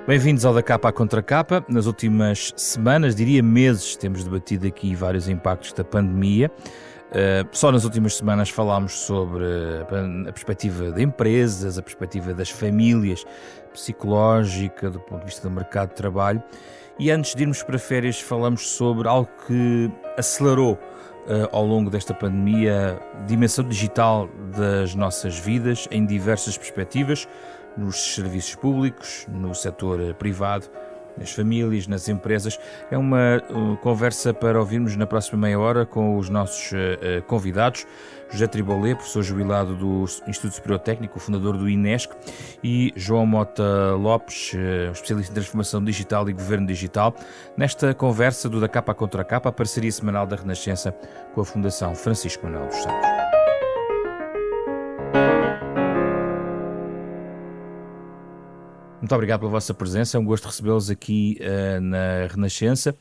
Bem-vindos ao Da Capa à Contra Capa. Nas últimas semanas, diria meses, temos debatido aqui vários impactos da pandemia. Só nas últimas semanas falámos sobre a perspectiva de empresas, a perspectiva das famílias, psicológica, do ponto de vista do mercado de trabalho. E antes de irmos para férias, falamos sobre algo que acelerou ao longo desta pandemia a dimensão digital das nossas vidas em diversas perspectivas, nos serviços públicos, no setor privado, nas famílias, nas empresas. É uma conversa para ouvirmos na próxima meia hora com os nossos convidados. José Tribolé, professor jubilado do Instituto Superior Técnico, fundador do INESC, e João Mota Lopes, especialista em transformação digital e governo digital, nesta conversa do Da Capa à Contra Capa, a parceria semanal da Renascença com a Fundação Francisco Manuel dos Santos. Muito obrigado pela vossa presença, é um gosto recebê-los aqui na Renascença.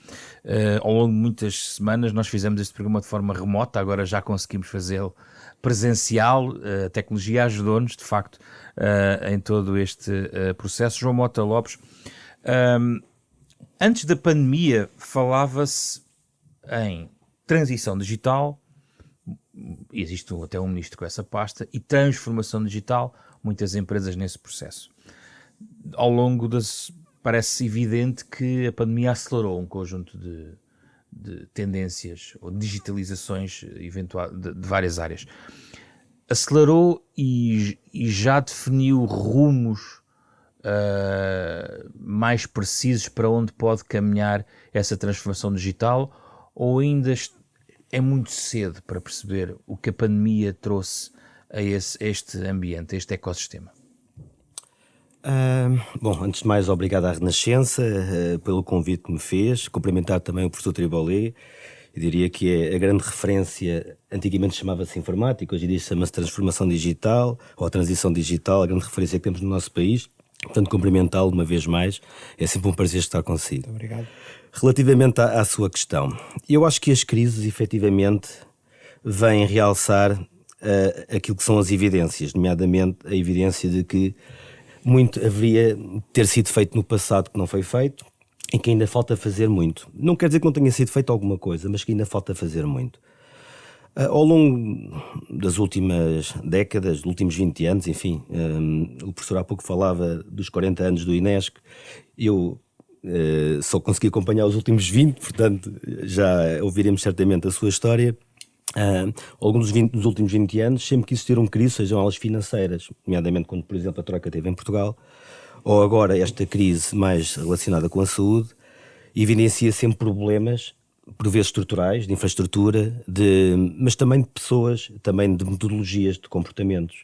Ao longo de muitas semanas nós fizemos este programa de forma remota, agora já conseguimos fazê-lo presencial. A tecnologia ajudou-nos, de facto, em todo este processo. João Mota Lopes, antes da pandemia falava-se em transição digital, existe até um ministro com essa pasta, e transformação digital, muitas empresas nesse processo. Ao longo parece evidente que a pandemia acelerou um conjunto de tendências ou digitalizações de várias áreas. Acelerou e já definiu rumos mais precisos para onde pode caminhar essa transformação digital, ou ainda é muito cedo para perceber o que a pandemia trouxe a este ambiente, a este ecossistema? Bom, antes de mais, obrigado à Renascença pelo convite que me fez. Cumprimentar também o professor Tribolé. Eu diria que é a grande referência, antigamente chamava-se informática, hoje em dia chama-se transformação digital ou transição digital, a grande referência que temos no nosso país. Portanto, cumprimentá-lo uma vez mais, é sempre um prazer estar consigo. Muito obrigado. Relativamente à sua questão, eu acho que as crises, efetivamente, vêm realçar aquilo que são as evidências, nomeadamente a evidência de que muito haveria ter sido feito no passado que não foi feito e que ainda falta fazer muito. Não quer dizer que não tenha sido feito alguma coisa, mas que ainda falta fazer muito. Ao longo das últimas décadas, dos últimos 20 anos, enfim, o professor há pouco falava dos 40 anos do INESC, eu só consegui acompanhar os últimos 20, portanto já ouviremos certamente a sua história. Ao longo dos últimos 20 anos, sempre que existiram crises, sejam elas financeiras, nomeadamente quando, por exemplo, a Troika teve em Portugal, ou agora esta crise mais relacionada com a saúde, evidencia sempre problemas, por vezes estruturais, de infraestrutura, mas também de pessoas, também de metodologias, de comportamentos.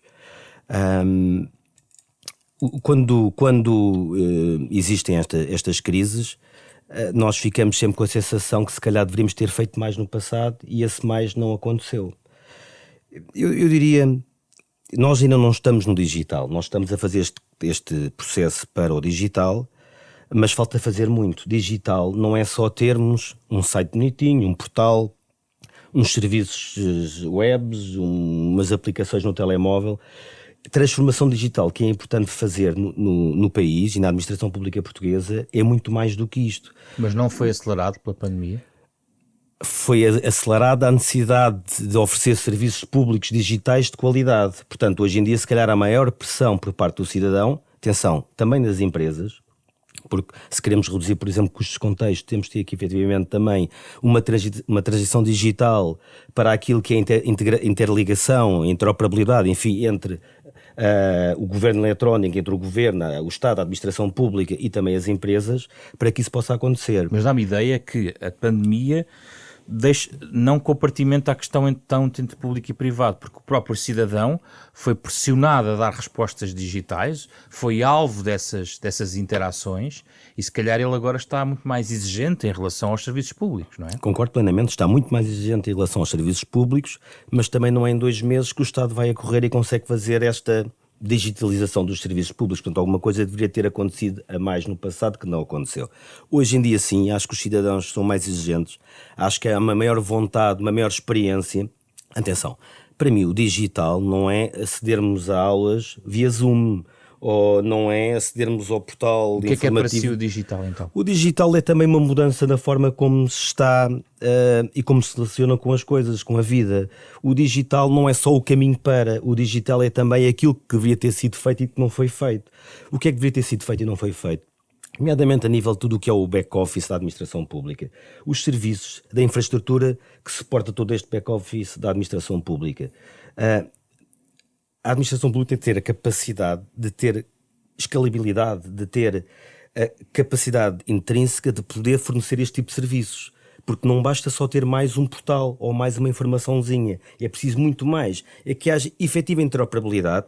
Quando existem estas crises, nós ficamos sempre com a sensação que se calhar deveríamos ter feito mais no passado e esse mais não aconteceu. Eu diria, nós ainda não estamos no digital, nós estamos a fazer este processo para o digital, mas falta fazer muito. Digital não é só termos um site bonitinho, um portal, uns serviços webs, umas aplicações no telemóvel. Transformação digital que é importante fazer no país e na administração pública portuguesa é muito mais do que isto. Mas não foi acelerado pela pandemia? Foi acelerada a necessidade de oferecer serviços públicos digitais de qualidade. Portanto, hoje em dia, se calhar, a maior pressão por parte do cidadão, atenção, também das empresas, porque se queremos reduzir, por exemplo, custos de contexto, temos de ter aqui, efetivamente, também uma transição digital para aquilo que é interligação, interoperabilidade, enfim, entre o governo eletrónico, entre o governo, o Estado, a administração pública e também as empresas, para que isso possa acontecer. Mas dá-me ideia que a pandemia não compartimenta a questão então entre público e privado, porque o próprio cidadão foi pressionado a dar respostas digitais, foi alvo dessas interações e se calhar ele agora está muito mais exigente em relação aos serviços públicos, não é? Concordo plenamente, está muito mais exigente em relação aos serviços públicos, mas também não é em 2 meses que o Estado vai a correr e consegue fazer esta digitalização dos serviços públicos. Portanto, alguma coisa deveria ter acontecido a mais no passado que não aconteceu. Hoje em dia, sim, acho que os cidadãos são mais exigentes, acho que há uma maior vontade, uma maior experiência. Atenção, para mim o digital não é acedermos a aulas via Zoom ou não é acedermos ao portal informativo. O que é para si o digital, então? O digital é também uma mudança na forma como se está e como se relaciona com as coisas, com a vida. O digital não é só o caminho para, o digital é também aquilo que deveria ter sido feito e que não foi feito. O que é que deveria ter sido feito e não foi feito? Nomeadamente a nível de tudo o que é o back-office da administração pública. Os serviços da infraestrutura que suporta todo este back-office da administração pública. A administração pública tem que ter a capacidade de ter escalabilidade, de ter a capacidade intrínseca de poder fornecer este tipo de serviços. Porque não basta só ter mais um portal ou mais uma informaçãozinha. É preciso muito mais. É que haja efetiva interoperabilidade.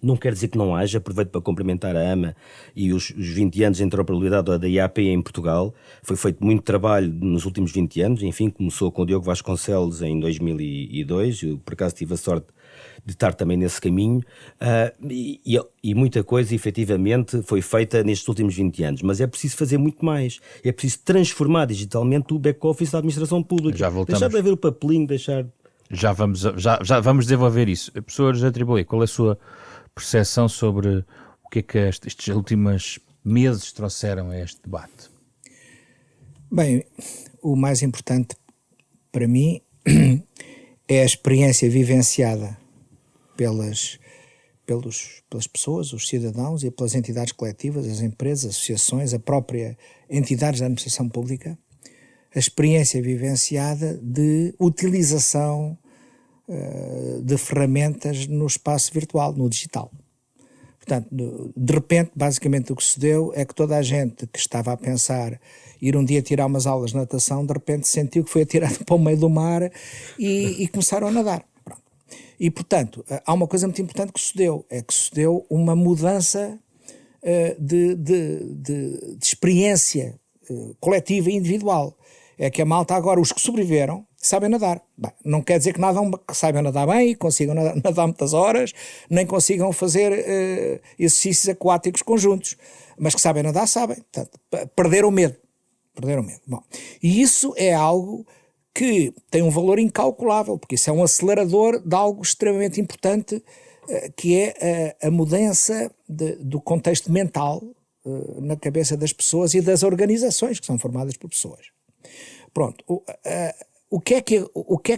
Não quer dizer que não haja, aproveito para cumprimentar a AMA e os 20 anos de interoperabilidade da IAP em Portugal. Foi feito muito trabalho nos últimos 20 anos, enfim, começou com o Diogo Vasconcelos em 2002, eu por acaso tive a sorte de estar também nesse caminho, e muita coisa efetivamente foi feita nestes últimos 20 anos, mas é preciso fazer muito mais, é preciso transformar digitalmente o back-office da administração pública. Já voltamos. Deixar de haver o papelinho, deixar... Já vamos desenvolver isso. Professor José Triboli, qual é a sua percepção sobre o que é que estes últimos meses trouxeram a este debate? Bem, o mais importante para mim é a experiência vivenciada pelas pessoas, os cidadãos e pelas entidades coletivas, as empresas, associações, a própria entidades da administração pública, a experiência vivenciada de utilização de ferramentas no espaço virtual, no digital. Portanto, de repente, basicamente o que se deu é que toda a gente que estava a pensar ir um dia tirar umas aulas de natação, de repente sentiu que foi atirado para o meio do mar e começaram a nadar. Pronto. E, portanto, há uma coisa muito importante que sucedeu, é que sucedeu uma mudança de experiência coletiva e individual. É que a malta agora, os que sobreviveram, sabem nadar. Bem, não quer dizer que saibam nadar bem e consigam nadar muitas horas, nem consigam fazer exercícios aquáticos conjuntos, mas que sabem nadar, sabem. Portanto, perderam o medo. Bom, e isso é algo que tem um valor incalculável, porque isso é um acelerador de algo extremamente importante, que é a mudança do contexto mental na cabeça das pessoas e das organizações que são formadas por pessoas. Pronto, o que é que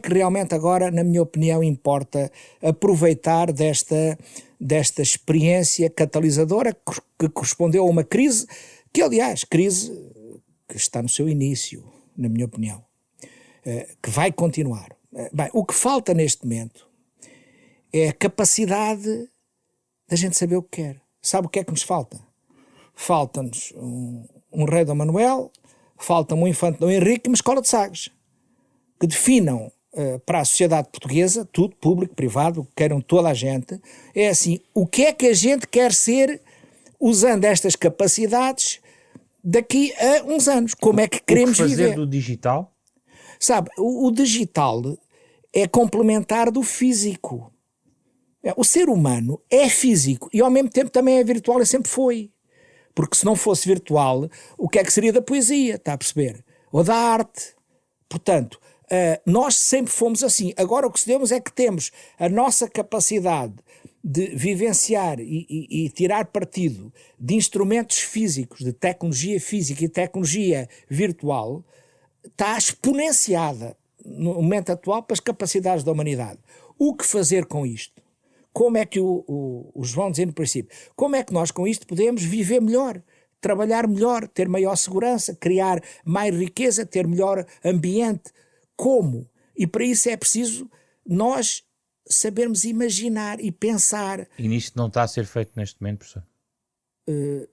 realmente agora, na minha opinião, importa aproveitar desta experiência catalisadora que correspondeu a uma crise, que aliás, crise que está no seu início, na minha opinião, que vai continuar. Bem, o que falta neste momento é a capacidade da gente saber o que quer. Sabe o que é que nos falta? Falta-nos um rei Dom Manuel, falta-me um infante Dom Henrique e uma escola de Sagres, que definam para a sociedade portuguesa, tudo, público, privado, queiram toda a gente, é assim, o que é que a gente quer ser usando estas capacidades daqui a uns anos? Como é que queremos viver? O que fazer do digital? Sabe, o digital é complementar do físico. O ser humano é físico e ao mesmo tempo também é virtual e sempre foi. Porque se não fosse virtual, o que é que seria da poesia, está a perceber? Ou da arte. Portanto, nós sempre fomos assim. Agora o que se demos é que temos a nossa capacidade de vivenciar e tirar partido de instrumentos físicos, de tecnologia física e tecnologia virtual, está exponenciada no momento atual para as capacidades da humanidade. O que fazer com isto? Como é que o João dizia no princípio, como é que nós com isto podemos viver melhor, trabalhar melhor, ter maior segurança, criar mais riqueza, ter melhor ambiente? Como? E para isso é preciso nós sabermos imaginar e pensar. E nisto não está a ser feito neste momento, professor?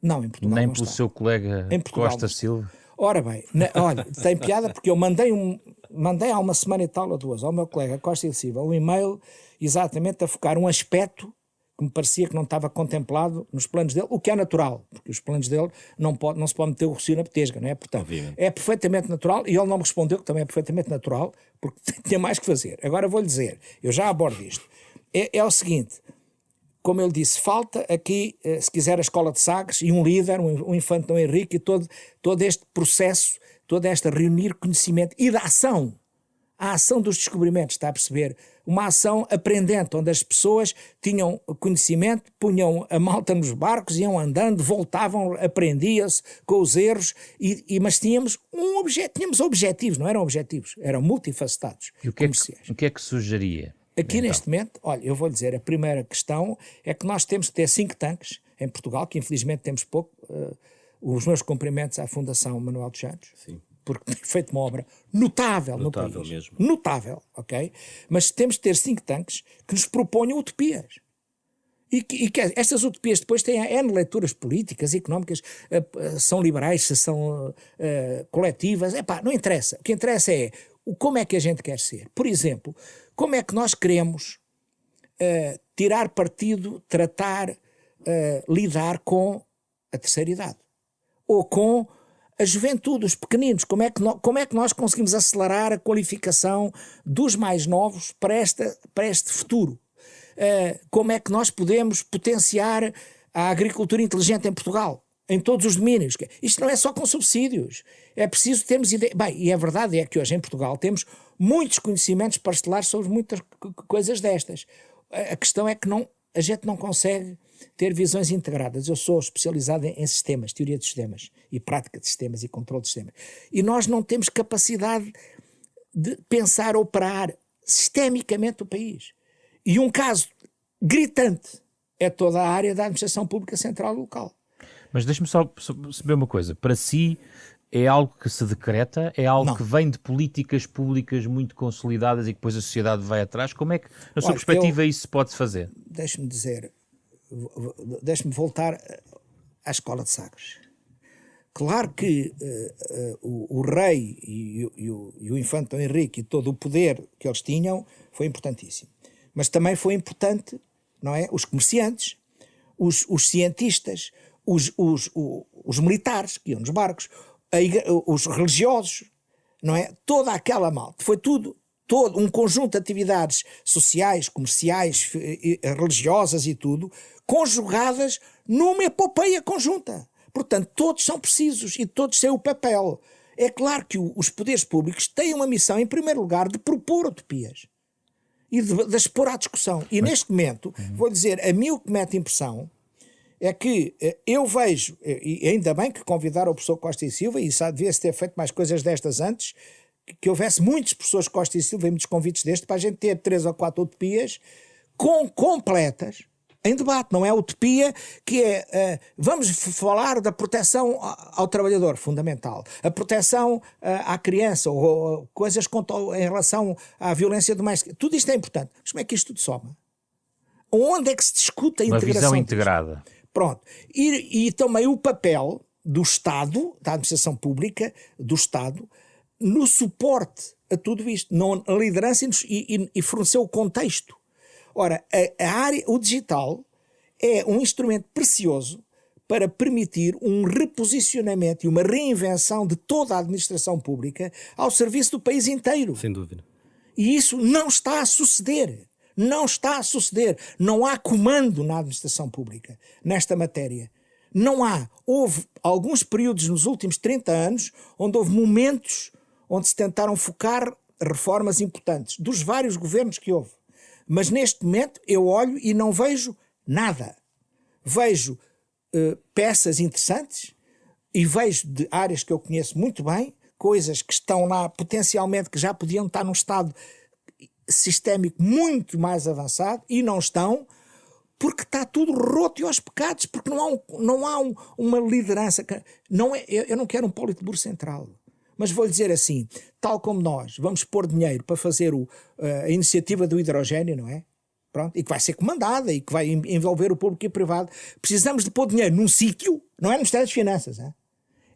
Não, em Portugal nem não pelo está. seu colega Costa Silva? Ora bem, olha, tem piada porque eu mandei há uma semana e tal ou duas ao meu colega Costa Silva um e-mail exatamente a focar um aspecto que me parecia que não estava contemplado nos planos dele, o que é natural, porque os planos dele não se pode meter o rocio na petesga, não é? Portanto, obviamente, é perfeitamente natural e ele não me respondeu, que também é perfeitamente natural, porque tem mais que fazer. Agora vou-lhe dizer, eu já abordo isto. É o seguinte, como ele disse, falta aqui, se quiser, a escola de Sagres e um líder, um infante Dom Henrique, e todo este processo, toda esta reunir conhecimento e da ação. a ação dos descobrimentos, está a perceber? Uma ação aprendente, onde as pessoas tinham conhecimento, punham a malta nos barcos, iam andando, voltavam, aprendia-se com os erros, mas tínhamos tínhamos objetivos, não eram objetivos, eram multifacetados. E o que é que sugeria? Aqui neste momento, olha, eu vou lhe dizer, a primeira questão é que nós temos que ter think tanks em Portugal, que infelizmente temos pouco. Os meus cumprimentos à Fundação Manuel dos Santos. Sim. Porque tem feito uma obra notável no país. Mesmo. Notável, ok? Mas temos de ter think tanks que nos proponham utopias. E que estas utopias depois têm N leituras políticas, económicas, são liberais, se são coletivas, não interessa. O que interessa é como é que a gente quer ser. Por exemplo, como é que nós queremos tirar partido, tratar, lidar com a terceira idade? Ou com a juventude, os pequeninos, como é que nós conseguimos acelerar a qualificação dos mais novos para este futuro? Como é que nós podemos potenciar a agricultura inteligente em Portugal, em todos os domínios? Isto não é só com subsídios, é preciso termos ideia. Bem, e a verdade é que hoje em Portugal temos muitos conhecimentos parcelares sobre muitas coisas destas. A questão é que a gente não consegue ter visões integradas. Eu sou especializado em sistemas, teoria de sistemas e prática de sistemas e controle de sistemas. E nós não temos capacidade de pensar, operar sistemicamente o país. E um caso gritante é toda a área da administração pública central e local. Mas deixe-me só saber uma coisa. Para si é algo que se decreta? É algo que vem de políticas públicas muito consolidadas e que depois a sociedade vai atrás? Como é que, na sua perspectiva, isso se pode fazer? Deixe-me voltar à escola de Sagres. Claro que o rei e o infante Dom Henrique e todo o poder que eles tinham foi importantíssimo. Mas também foi importante, não é? Os comerciantes, os cientistas, os militares que iam nos barcos, os religiosos, não é? Toda aquela malta. Foi todo um conjunto de atividades sociais, comerciais, religiosas e tudo, conjugadas numa epopeia conjunta. Portanto, todos são precisos e todos têm o papel. É claro que os poderes públicos têm uma missão, em primeiro lugar, de propor utopias e de as pôr à discussão. E neste momento, vou dizer, a mim o que mete impressão é que eu vejo, e ainda bem que convidaram o professor Costa e Silva, e isso devia-se ter feito mais coisas destas antes, que houvesse muitos professores Costa e Silva e muitos convites destes para a gente ter 3 ou 4 utopias completas em debate. Não é utopia que é vamos falar da proteção ao trabalhador, fundamental, a proteção à criança ou coisas em relação à violência doméstica. Tudo isto é importante. Mas como é que isto tudo soma? Onde é que se discute a integração? Uma visão integrada. Pronto. E também o papel do Estado, da administração pública, do Estado, no suporte a tudo isto, na liderança e fornecer o contexto. Ora, o digital é um instrumento precioso para permitir um reposicionamento e uma reinvenção de toda a administração pública ao serviço do país inteiro. Sem dúvida. E isso não está a suceder. Não está a suceder. Não há comando na administração pública nesta matéria. Não há. Houve alguns períodos nos últimos 30 anos onde houve momentos onde se tentaram focar reformas importantes, dos vários governos que houve. Mas neste momento eu olho e não vejo nada. Vejo peças interessantes e vejo de áreas que eu conheço muito bem, coisas que estão lá potencialmente que já podiam estar num estado sistémico muito mais avançado e não estão, porque está tudo roto e aos pecados, porque não há uma liderança. Eu não quero um Politburo central. Mas vou-lhe dizer assim, tal como nós vamos pôr dinheiro para fazer a iniciativa do hidrogênio, não é? Pronto, e que vai ser comandada e que vai envolver o público e o privado. Precisamos de pôr dinheiro num sítio, não é no Ministério das Finanças,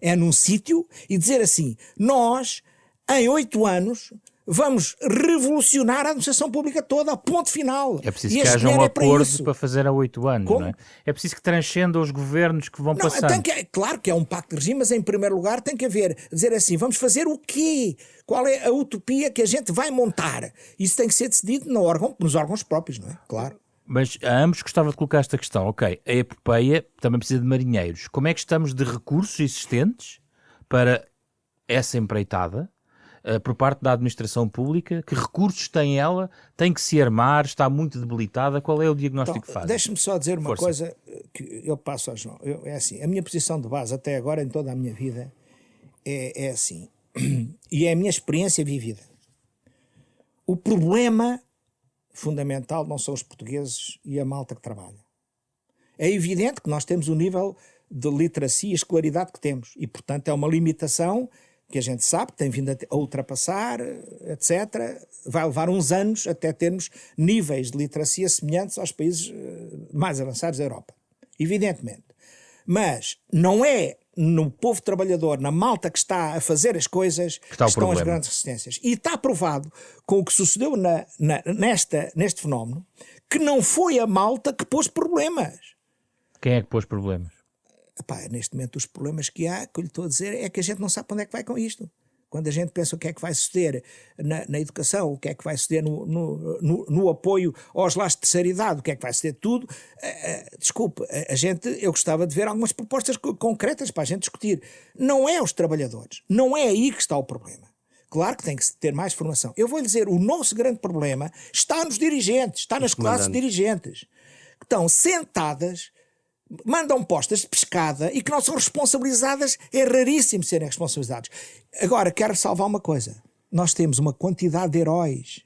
é num sítio e dizer assim, nós, em 8 anos, vamos revolucionar a administração pública toda, a ponto final. É preciso que haja um acordo para fazer há 8 anos, não é? É preciso que transcenda os governos que vão passando. Claro que é um pacto de regime, mas em primeiro lugar tem que dizer assim, vamos fazer o quê? Qual é a utopia que a gente vai montar? Isso tem que ser decidido nos órgãos próprios, não é? Claro. Mas a ambos gostava de colocar esta questão. Ok, a epopeia também precisa de marinheiros. Como é que estamos de recursos existentes para essa empreitada? por parte da administração pública? Que recursos tem ela? Tem que se armar? Está muito debilitada? Qual é o diagnóstico que faz? Deixe-me só dizer uma Força. coisa que eu passo ao João. É assim, a minha posição de base até agora em toda a minha vida é assim, e é a minha experiência vivida. O problema fundamental não são os portugueses e a malta que trabalha. É evidente que nós temos o nível de literacia e escolaridade que temos, e portanto é uma limitação que a gente sabe que tem vindo a ultrapassar, etc. Vai levar uns anos até termos níveis de literacia semelhantes aos países mais avançados da Europa, evidentemente. Mas não é no povo trabalhador, na malta que está a fazer as coisas, que estão as grandes resistências. E está provado, com o que sucedeu neste fenómeno, que não foi a malta que pôs problemas. Quem é que pôs problemas? Epá, neste momento os problemas que há, que eu lhe estou a dizer, é que a gente não sabe para onde é que vai com isto. Quando a gente pensa o que é que vai suceder na educação, o que é que vai suceder no apoio aos laços de terceira idade, o que é que vai suceder tudo, desculpe, eu gostava de ver algumas propostas concretas para a gente discutir. Não é os trabalhadores, não é aí que está o problema. Claro que tem que ter mais formação. Eu vou lhe dizer, o nosso grande problema está nos dirigentes, está nas classes dirigentes, que estão sentadas, mandam postas de pescada e que não são responsabilizadas. É raríssimo serem responsabilizados. Agora, quero salvar uma coisa. Nós temos uma quantidade de heróis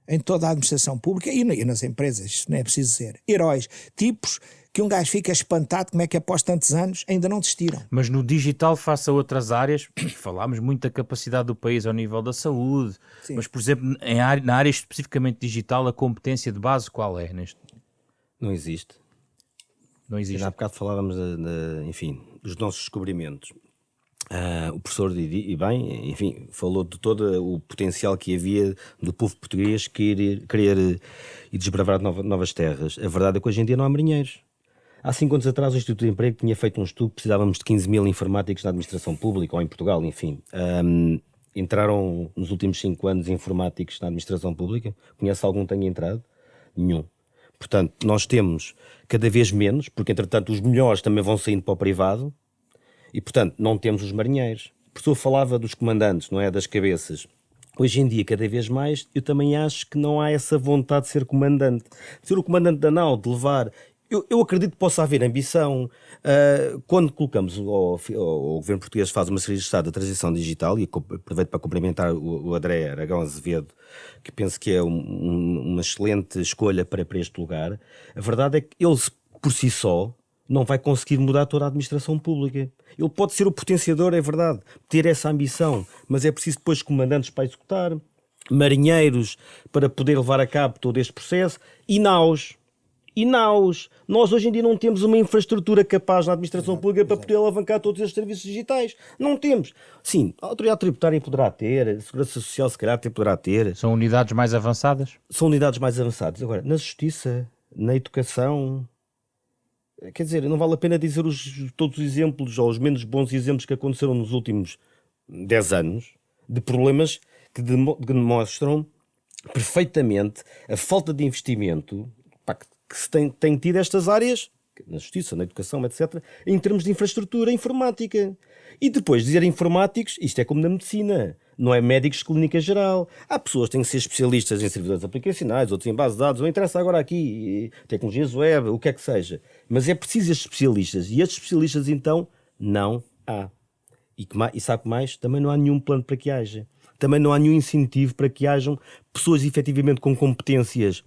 em toda a administração pública e nas empresas, isto não é preciso dizer. Heróis, tipos que um gajo fica espantado como é que após tantos anos ainda não desistiram. Mas no digital, face a outras áreas, falámos muito da capacidade do país ao nível da saúde, sim. Mas, por exemplo, na área especificamente digital, a competência de base qual é? Não existe. Não existe. Há bocado falávamos, enfim, dos nossos descobrimentos. O professor, e bem, enfim, falou de todo o potencial que havia do povo português querer e desbravar novas terras. A verdade é que hoje em dia não há marinheiros. Há 5 anos atrás o Instituto de Emprego tinha feito um estudo que precisávamos de 15 mil informáticos na administração pública, ou em Portugal, enfim. Entraram nos últimos 5 anos informáticos na administração pública? Conhece algum que tenha entrado? Nenhum. Portanto, nós temos cada vez menos, porque entretanto os melhores também vão saindo para o privado, e portanto não temos os marinheiros. O professor falava dos comandantes, não é? Das cabeças. Hoje em dia, cada vez mais, eu também acho que não há essa vontade de ser comandante. De ser o comandante da nau, de levar... Eu acredito que possa haver ambição. Quando colocamos, o governo português faz uma série de Estado da transição digital, e aproveito para cumprimentar o André Aragão Azevedo, que penso que é uma excelente escolha para este lugar. A verdade é que ele, por si só, não vai conseguir mudar toda a administração pública. Ele pode ser o potenciador, é verdade, ter essa ambição, mas é preciso depois comandantes para executar, marinheiros para poder levar a cabo todo este processo, e naus. Nós hoje em dia não temos uma infraestrutura capaz na administração pública para poder alavancar todos estes serviços digitais. Não temos. Sim, a autoridade tributária poderá ter, a segurança social se calhar poderá ter. São unidades mais avançadas? São unidades mais avançadas. Agora, na justiça, na educação, quer dizer, não vale a pena dizer todos os exemplos, ou os menos bons exemplos que aconteceram nos últimos 10 anos, de problemas que demonstram perfeitamente a falta de investimento que se tem tido estas áreas, na justiça, na educação, etc., em termos de infraestrutura informática. E depois dizer informáticos, isto é como na medicina, não é médicos de clínica geral. Há pessoas que têm que ser especialistas em servidores aplicacionais, outros em base de dados, não interessa agora aqui, tecnologias web, o que é que seja. Mas é preciso estes especialistas, e estes especialistas então não há. E sabe mais? Também não há nenhum plano para que haja. Também não há nenhum incentivo para que hajam pessoas efetivamente com competências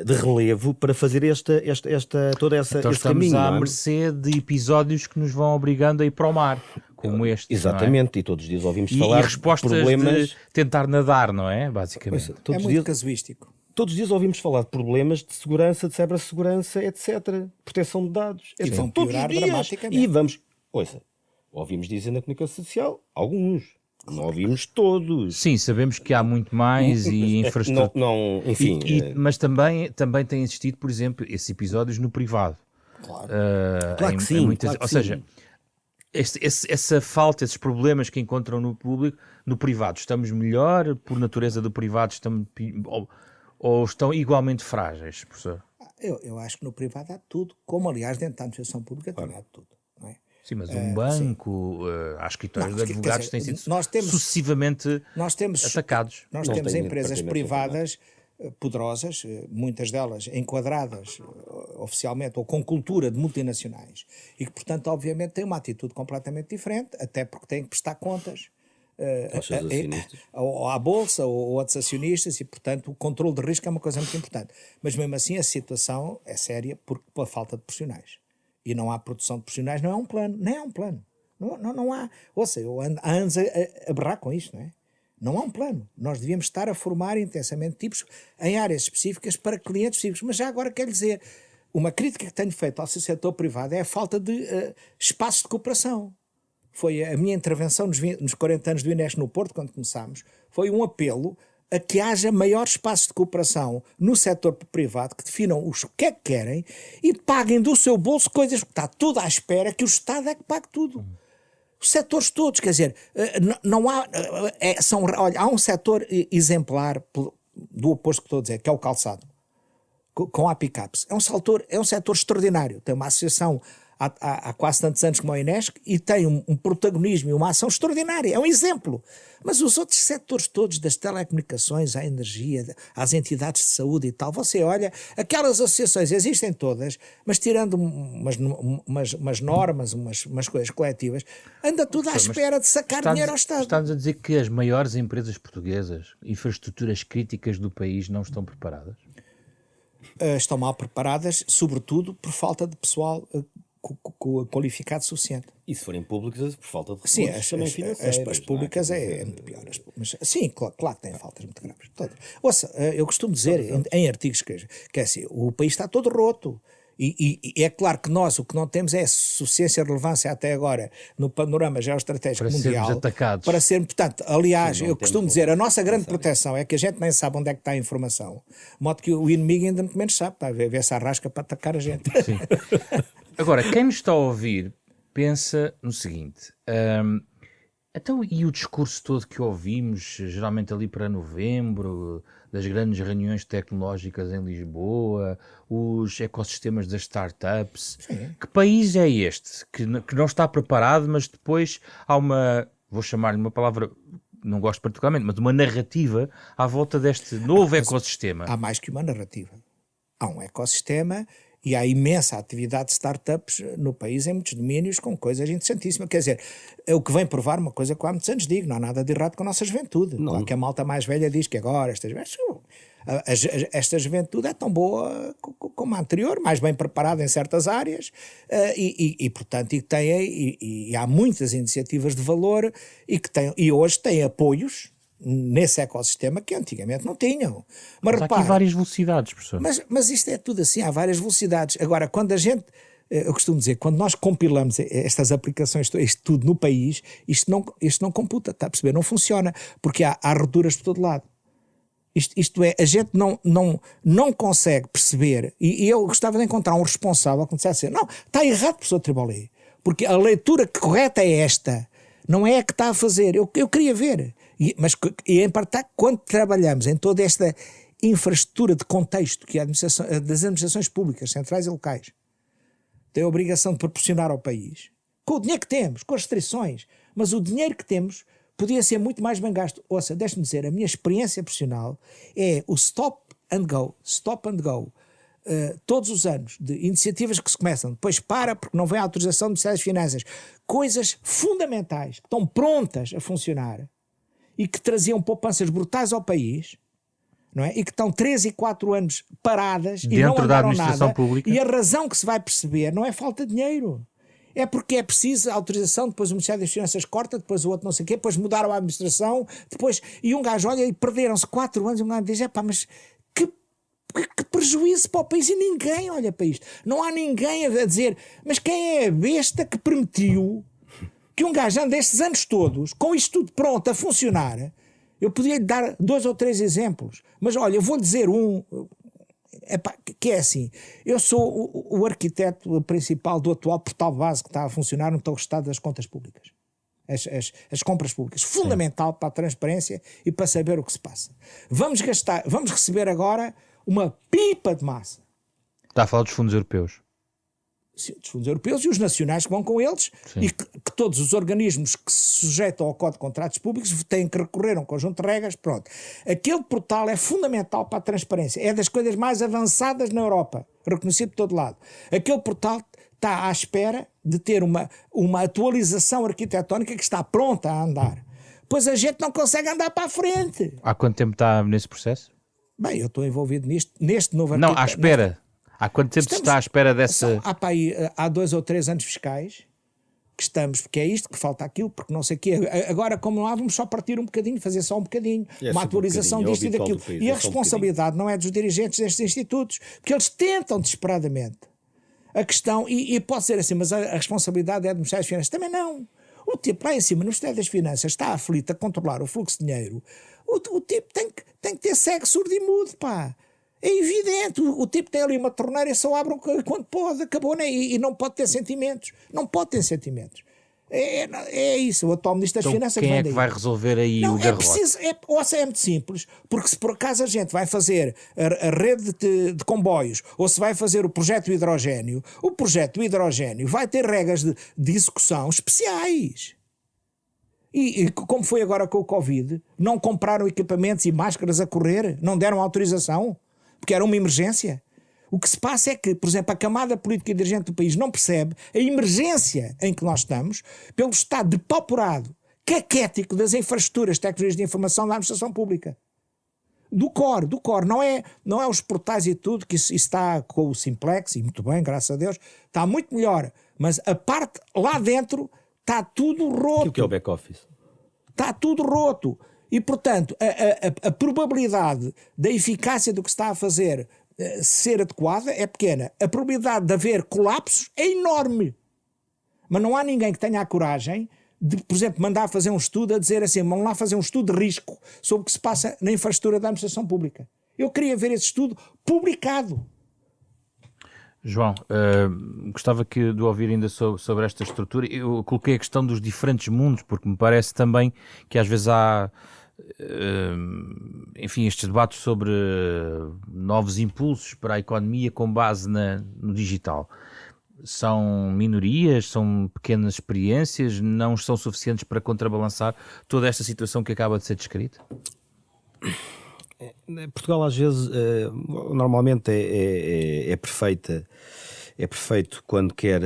de relevo para fazer toda essa então esse caminho. Estamos à mercê de episódios que nos vão obrigando a ir para o mar, como este. Exatamente, e todos os dias ouvimos falar de respostas de problemas... de tentar nadar, não é? Basicamente. É muito casuístico. Todos os dias ouvimos falar de problemas de segurança, de cibersegurança, etc. Proteção de dados. E vão piorar dramaticamente. E vamos... ouvimos dizer na comunicação social, alguns. Não ouvimos todos. Sim, sabemos que há muito mais e infraestrutura. Enfim. Mas também tem existido, por exemplo, esses episódios no privado. Claro. Claro que sim. Ou seja, essa falta, esses problemas que encontram no público, no privado, estamos melhor por natureza do privado, ou estão igualmente frágeis, professor? Eu acho que no privado há tudo, como aliás dentro da administração pública também há tudo. Não é? Sim, mas um banco, há escritórios de advogados que têm sido sucessivamente atacados. Nós temos empresas privadas poderosas, muitas delas enquadradas oficialmente ou com cultura de multinacionais e que, portanto, obviamente têm uma atitude completamente diferente, até porque têm que prestar contas ou à Bolsa ou outros acionistas e, portanto, o controle de risco é uma coisa muito importante. Mas, mesmo assim, a situação é séria pela falta de profissionais. E não há produção de profissionais, não é um plano, nem é um plano. Não há. Ouça, eu ando há anos a berrar com isto, não é? Não há um plano. Nós devíamos estar a formar intensamente tipos em áreas específicas para clientes específicos. Mas já agora quero dizer, uma crítica que tenho feito ao setor privado é a falta de espaços de cooperação. Foi a minha intervenção nos 40 anos do INES no Porto, quando começámos, foi um apelo a que haja maiores espaços de cooperação no setor privado, que definam o que é que querem e paguem do seu bolso coisas que está tudo à espera que o Estado é que pague tudo. Os setores todos, quer dizer, não há... olha, há um setor exemplar do oposto que estou a dizer, que é o calçado, com a pick-ups. É um setor extraordinário. Tem uma associação há quase tantos anos como a Inesc e tem um protagonismo e uma ação extraordinária, é um exemplo. Mas os outros setores todos, das telecomunicações, à energia, às entidades de saúde e tal, você olha, aquelas associações existem todas, mas tirando umas normas, umas coisas coletivas, anda tudo à espera de sacar dinheiro ao Estado. Estamos a dizer que as maiores empresas portuguesas, infraestruturas críticas do país, não estão preparadas? Estão mal preparadas, sobretudo por falta de pessoal qualificado suficiente. E se forem públicas, por falta de recursos também financeiros. As públicas é muito pior. Mas, sim, claro que têm faltas muito graves. Ouça, eu costumo dizer em artigos que é assim, o país está todo roto. E é claro que nós o que não temos é suficiência e relevância até agora no panorama geoestratégico mundial para sermos, portanto, aliás, eu costumo dizer, a nossa grande proteção é que a gente nem sabe onde é que está a informação, de modo que o inimigo ainda muito menos sabe, para ver se arrasca para atacar a gente. Sim. Agora, quem nos está a ouvir pensa no seguinte, então, e o discurso todo que ouvimos, geralmente ali para novembro, das grandes reuniões tecnológicas em Lisboa, os ecossistemas das startups, sim. Que país é este que não está preparado, mas depois há vou chamar-lhe uma palavra, não gosto particularmente, mas uma narrativa à volta deste novo ecossistema? Há mais que uma narrativa. Há um ecossistema e há imensa atividade de startups no país em muitos domínios com coisas interessantíssimas. Quer dizer, é o que vem provar uma coisa que há muitos anos digo, não há nada de errado com a nossa juventude. Claro que a malta mais velha diz que agora esta juventude é tão boa como a anterior, mais bem preparada em certas áreas portanto, e há muitas iniciativas de valor e hoje têm apoios nesse ecossistema que antigamente não tinham. Mas há aqui várias velocidades, professor. Mas isto é tudo assim, há várias velocidades. Agora, quando a gente, eu costumo dizer, quando nós compilamos estas aplicações, isto tudo no país, isto não computa, está a perceber? Não funciona, porque há rupturas por todo lado. Isto é, a gente não consegue perceber, e eu gostava de encontrar um responsável que me dissesse assim, não, está errado, professor Tribolé, porque a leitura correta é esta, não é a que está a fazer. Eu queria ver. Mas em parte, quando trabalhamos em toda esta infraestrutura de contexto que das administrações públicas, centrais e locais, tem a obrigação de proporcionar ao país, com o dinheiro que temos, com as restrições, mas o dinheiro que temos podia ser muito mais bem gasto. Ouça, deixe-me dizer, a minha experiência profissional é o stop and go, todos os anos, de iniciativas que se começam, depois porque não vem a autorização do Ministério das Finanças, coisas fundamentais, que estão prontas a funcionar, e que traziam poupanças brutais ao país, não é? E que estão 3 e 4 anos paradas dentro e não andaram da administração nada. Pública. E a razão que se vai perceber não é falta de dinheiro. É porque é preciso a autorização, depois o Ministério das Finanças corta, depois o outro não sei o quê, depois mudaram a administração, e um gajo olha e perderam-se 4 anos e um gajo diz, mas que prejuízo para o país, e ninguém olha para isto. Não há ninguém a dizer, mas quem é a besta que permitiu que um gajo ande estes anos todos, com isto tudo pronto a funcionar? Eu podia lhe dar 2 ou 3 exemplos, mas olha, eu vou dizer que é assim, eu sou o arquiteto principal do atual portal base que está a funcionar no estado das contas públicas. As compras públicas, fundamental para a transparência e para saber o que se passa. Vamos receber agora uma pipa de massa. Está a falar dos fundos europeus. Sim, dos fundos europeus e os nacionais que vão com eles. Sim. E que todos os organismos que se sujeitam ao Código de Contratos Públicos têm que recorrer a um conjunto de regras. Pronto. Aquele portal é fundamental para a transparência. É das coisas mais avançadas na Europa, reconhecido de todo lado. Aquele portal está à espera de ter uma atualização arquitetónica que está pronta a andar. Pois a gente não consegue andar para a frente. Há quanto tempo está nesse processo? Bem, eu estou envolvido neste novo Não, à espera. Há quanto tempo se está à espera dessa... Há 2 ou 3 anos fiscais que estamos, porque é isto, que falta aquilo, porque não sei o quê. Agora, como lá, vamos só partir um bocadinho, fazer só um bocadinho, uma atualização disto e daquilo. E a responsabilidade não é dos dirigentes destes institutos, porque eles tentam desesperadamente. A questão, e pode ser assim, mas a responsabilidade é do Ministério das Finanças. Também não. O tipo lá em cima, no Ministério das Finanças, está aflito a controlar o fluxo de dinheiro. O tipo tem que ter cego, surdo e mudo, pá. É evidente, o tipo tem ali uma torneira e só abre quando pode, acabou, né? E não pode ter sentimentos. Não pode ter sentimentos. É isso, o atual Ministro das Finanças... Quem é que vai resolver aí o garrote? É muito simples, porque se por acaso a gente vai fazer a rede de comboios, ou se vai fazer o projeto do hidrogénio, o projeto do hidrogénio vai ter regras de execução especiais. E como foi agora com o Covid, não compraram equipamentos e máscaras a correr, não deram autorização, porque era uma emergência. O que se passa é que, por exemplo, a camada política e dirigente do país não percebe a emergência em que nós estamos pelo estado depauperado, caquético das infraestruturas, tecnologias de informação da administração pública. Do core, não é os portais e tudo, que isso está com o Simplex, e muito bem, graças a Deus, está muito melhor, mas a parte lá dentro está tudo roto. O que é o back-office? Está tudo roto. E, portanto, a probabilidade da eficácia do que se está a fazer ser adequada é pequena. A probabilidade de haver colapsos é enorme. Mas não há ninguém que tenha a coragem de, por exemplo, mandar fazer um estudo a dizer assim, vamos lá fazer um estudo de risco sobre o que se passa na infraestrutura da administração pública. Eu queria ver esse estudo publicado. João, gostava de ouvir ainda sobre esta estrutura. Eu coloquei a questão dos diferentes mundos, porque me parece também que às vezes há, enfim, estes debates sobre novos impulsos para a economia com base no digital. São minorias, são pequenas experiências, não são suficientes para contrabalançar toda esta situação que acaba de ser descrita? Portugal às vezes normalmente é perfeito quando quer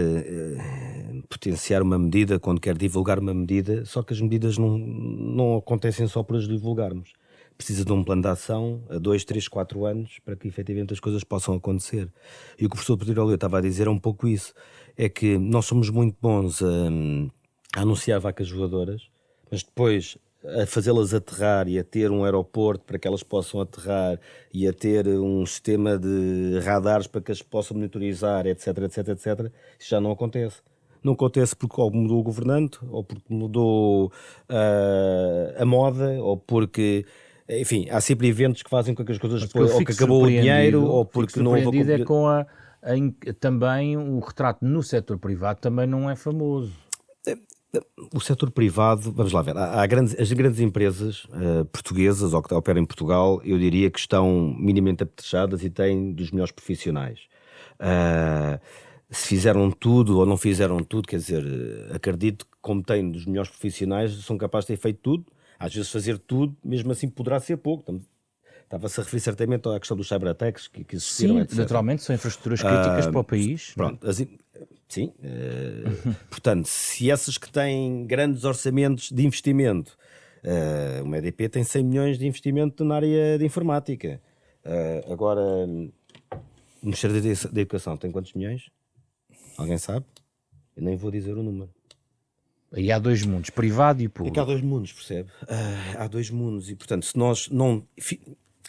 potenciar uma medida, quando quer divulgar uma medida, só que as medidas não acontecem só por as divulgarmos. Precisa de um plano de ação a 2, 3, 4 anos para que efetivamente as coisas possam acontecer. E o que o professor Pedro Oliveira estava a dizer é um pouco isso, é que nós somos muito bons a anunciar vacas voadoras, mas depois a fazê-las aterrar e a ter um aeroporto para que elas possam aterrar e a ter um sistema de radares para que as possam monitorizar, etc, isso já não acontece. Não acontece porque ou mudou o governante, ou porque mudou a moda, ou porque, enfim, há sempre eventos que fazem com que as coisas depois, ou que acabou o dinheiro, ou porque não houve... é com também o retrato no setor privado também não é famoso. O setor privado, vamos lá ver, as grandes empresas portuguesas ou que operam em Portugal, eu diria que estão minimamente apetrechadas e têm dos melhores profissionais. Se fizeram tudo ou não fizeram tudo, quer dizer, acredito que como têm dos melhores profissionais, são capazes de ter feito tudo. Às vezes fazer tudo, mesmo assim poderá ser pouco. Estava-se a referir certamente à questão dos cyberattacks que existiram, sim, etc. Naturalmente, são infraestruturas críticas para o país. Pronto, sim. Portanto, se essas que têm grandes orçamentos de investimento, uma EDP tem 100 milhões de investimento na área de informática. Agora, o Ministério da Educação tem quantos milhões? Alguém sabe? Eu nem vou dizer o número. Aí há dois mundos, privado e público. É que há dois mundos, percebe? Há dois mundos e, portanto, se nós não...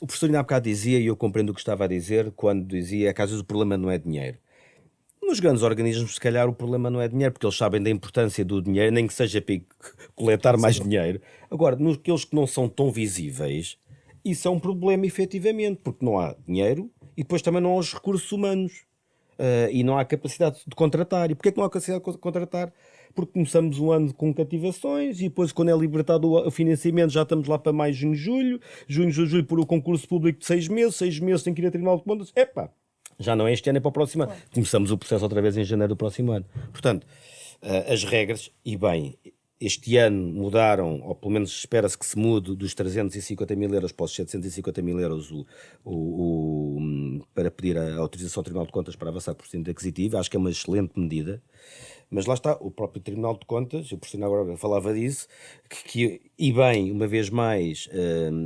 O professor ainda há bocado dizia, e eu compreendo o que estava a dizer, quando dizia que às vezes o problema não é dinheiro. Nos grandes organismos, se calhar, o problema não é dinheiro, porque eles sabem da importância do dinheiro, nem que seja para coletar mais dinheiro. Agora, naqueles que não são tão visíveis, isso é um problema, efetivamente, porque não há dinheiro e depois também não há os recursos humanos. E não há capacidade de contratar. E porquê que não há capacidade de contratar? Porque começamos um ano com cativações e depois, quando é libertado o financiamento, já estamos lá para mais junho, julho, por o concurso público de 6 meses tem que ir a Tribunal de Contas. Já não é este ano, é para o próximo ano. Começamos o processo outra vez em janeiro do próximo ano. Portanto, as regras, e bem, este ano mudaram, ou pelo menos espera-se que se mude dos 350 mil euros para os 750 mil euros para pedir a autorização ao Tribunal de Contas para avançar com o procedimento aquisitivo. Acho que é uma excelente medida. Mas lá está, o próprio Tribunal de Contas, o professor agora falava disso, e bem, uma vez mais,